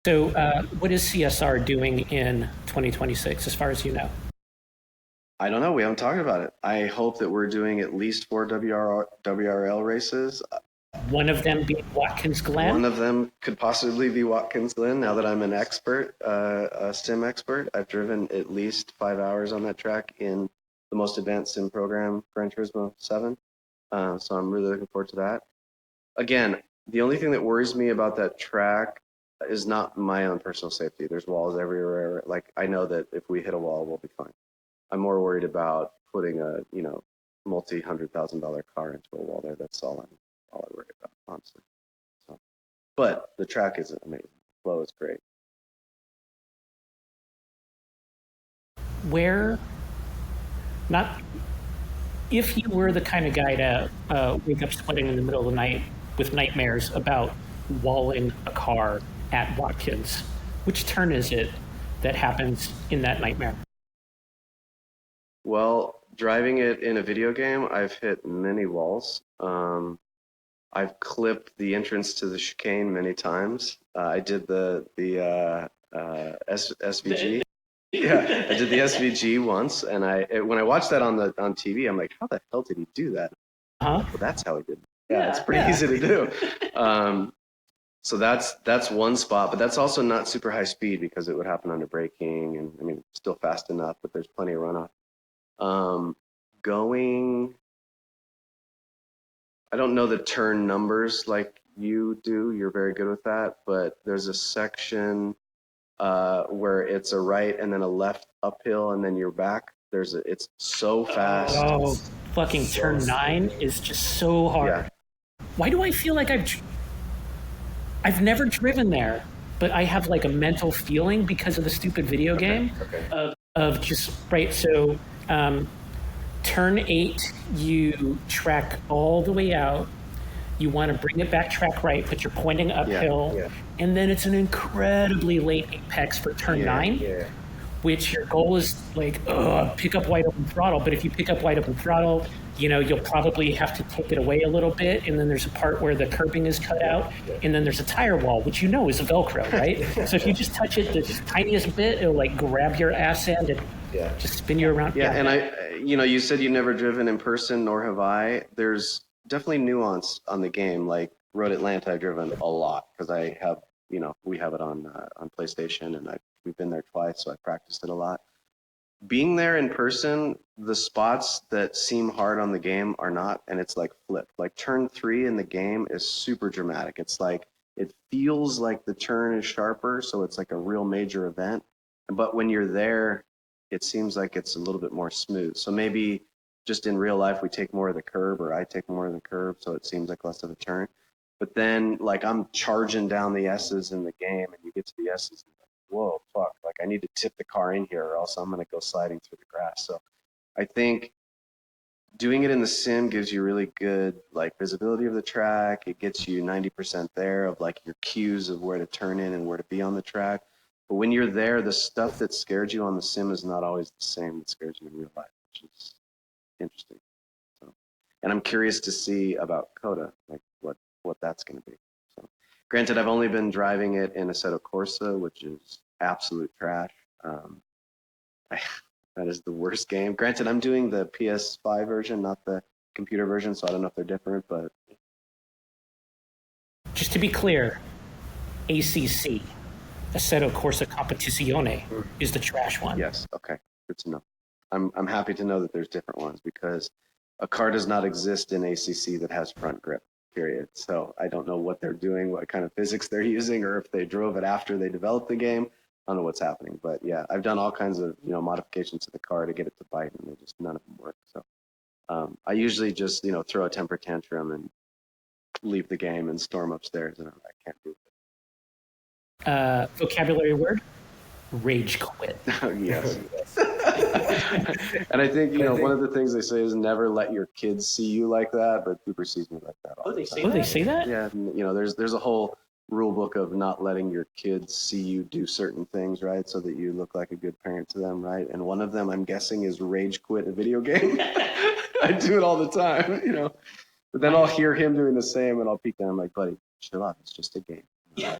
So, what is CSR doing in 2026, as far as you know? I don't know. We haven't talked about it. I hope that we're doing at least 4 WRL races. One of them being Watkins Glen. One of them could possibly be Watkins Glen. Now that I'm an expert, a sim expert, I've driven at least 5 hours on that track in the most advanced sim program, Gran Turismo 7. So I'm really looking forward to that. Again, the only thing that worries me about that track is not my own personal safety. There's walls everywhere. Like, I know that if we hit a wall, we'll be fine. I'm more worried about putting a, multi-$100,000 car into a wall there. That's all I worry about, honestly. So, but the track is amazing. The flow is great. Where, not, if you were the kind of guy to wake up sweating in the middle of the night with nightmares about walling a car at Watkins, which turn is it that happens in that nightmare? Well, driving it in a video game, I've hit many walls. I've clipped the entrance to the chicane many times. I did the SVG. Yeah, I did the SVG once, and when I watched that on TV, I'm like, how the hell did he do that? Huh? Well, that's how he did it. Yeah, it's pretty easy to do. So that's one spot, but that's also not super high speed because it would happen under braking, and I mean, still fast enough, but there's plenty of runoff. Going, I don't know the turn numbers like you do. You're very good with that, but there's a section where it's a right and then a left uphill and then you're back. It's so fast. Oh, fucking turn 9 is just so hard. Yeah. Why do I feel like I've never driven there, but I have like a mental feeling because of the stupid video game of just right. So turn 8, you track all the way out. You want to bring it back track right, but you're pointing uphill. And then it's an incredibly late apex for turn 9, which your goal is like, pick up wide open throttle. But if you pick up wide open throttle, you'll probably have to take it away a little bit. And then there's a part where the curbing is cut out. And then there's a tire wall, which is a Velcro, right? So if you just touch it the tiniest bit, it'll like grab your ass end and just spin you around. Yeah, and you said you've never driven in person, nor have I. There's definitely nuance on the game. Like Road Atlanta, I've driven a lot because I have, we have it on PlayStation, and we've been there twice, so I practiced it a lot. Being there in person, the spots that seem hard on the game are not, and it's like flipped. Like turn 3 in the game is super dramatic. It's like it feels like the turn is sharper, so it's like a real major event. But when you're there, it seems like it's a little bit more smooth. So maybe just in real life, we take more of the curb, or I take more of the curb, so it seems like less of a turn. But then, like, I'm charging down the S's in the game, and you get to the S's, and like, whoa, fuck, like, I need to tip the car in here, or else I'm going to go sliding through the grass. So I think doing it in the sim gives you really good, like, visibility of the track. It gets you 90% there of, like, your cues of where to turn in and where to be on the track. But when you're there, the stuff that scared you on the sim is not always the same that scares you in real life, which is interesting. So, and I'm curious to see about Coda, like what that's going to be. So, granted, I've only been driving it in Assetto Corsa, which is absolute trash. That is the worst game. Granted, I'm doing the PS5 version, not the computer version, so I don't know if they're different, but Just to be clear, ACC, Assetto Corsa Competizione, is the trash one. yes, okay, good to know. I'm happy to know that there's different ones because a car does not exist in ACC that has front grip, period. So I don't know what they're doing, what kind of physics they're using, or if they drove it after they developed the game. I don't know what's happening, but yeah, I've done all kinds of modifications to the car to get it to bite, and none of them work. So I usually just throw a temper tantrum and leave the game and storm upstairs, and I can't do it. Vocabulary word: rage quit. Yes. And I think one of the things they say is never let your kids see you like that, but Cooper sees me like that all the time. They say that? Yeah, there's a whole rule book of not letting your kids see you do certain things, right? So that you look like a good parent to them, right? And one of them, I'm guessing, is rage quit a video game. I do it all the time, But then I'll hear him doing the same, and I'll peek down. I'm like, buddy, chill out. It's just a game. Yeah.